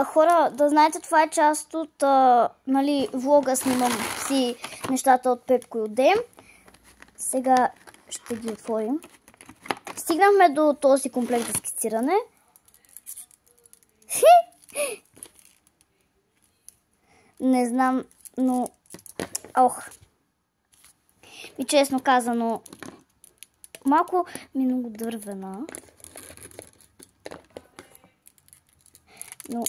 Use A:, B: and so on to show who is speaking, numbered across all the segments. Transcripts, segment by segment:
A: Хора, да знаете, това е част от влога, снимам си нещата от Пепко и от Дем. Сега ще ги отворим. Стигнахме до този комплект за скициране. Не знам, но... И честно казано, малко ми е много дървена. Но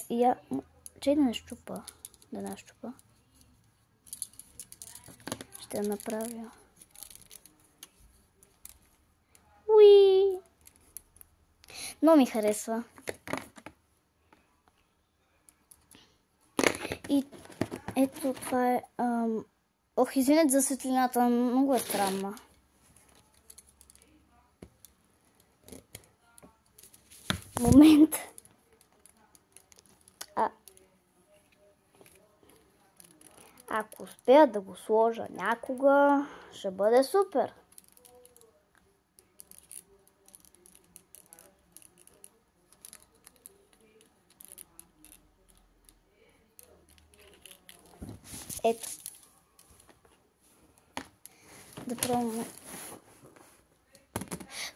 A: че да не щупа. Да не щупа. Ще я направя. Уи! Но ми харесва. И ето това е... извинете за светлината, много е странна. Момент. Ако успея да го сложа някога, ще бъде супер. Ето. Да пробваме.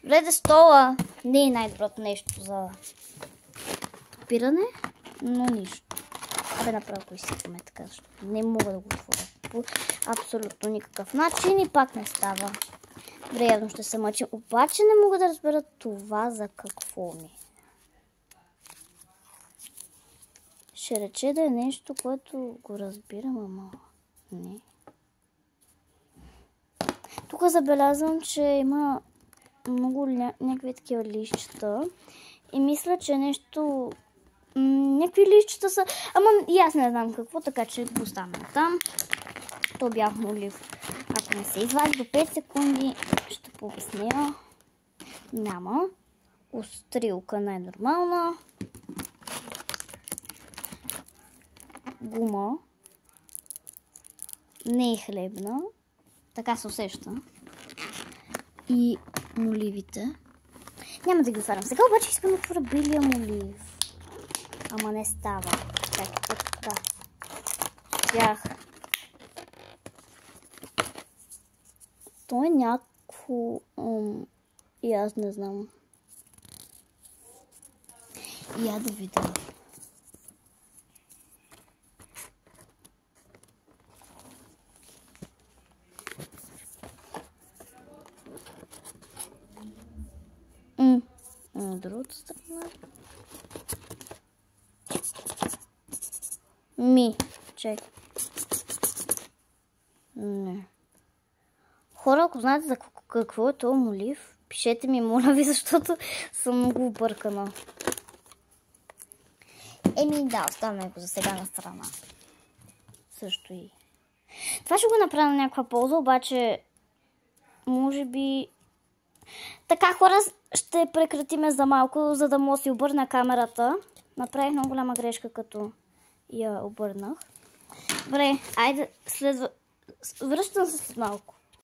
A: Добре, стола не е най-доброто нещо за копиране, но нищо. Направо го изсипваме така, защото не мога да го отворя по абсолютно никакъв начин и пак не става. Добре, явно ще се мъчим, обаче не мога да разбера това за какво ми. Ще рече да е нещо, което го разбирам, ама не. Тук забелязвам, че има много някакви такива листчета и мисля, че нещо... някакви листчета са... Ама и аз не знам какво, така че го оставям там. То бях молив. Ако не се извади до 5 секунди, ще поясня. Няма. Острилка най-нормална. Гума. Не е хлебна. Така се усеща. И моливите. Няма да ги отварям сега, обаче искам да отворя белия молив. Ама не става. Да. Тях. То е някакво... и аз не знам. Я да видя. На другата страна. Чакай. Не. Хора, ако знаете за какво е този молив, пишете ми, моля ви, защото съм много объркана. Да, оставяме го за сега на страна. Също и. Това ще го направя на някаква полза, обаче може би... Така, хора, ще прекратиме за малко, за да мога да си обърна камерата. Направих много голяма грешка, като я обърнах. Добре, айде, връщам се след малко.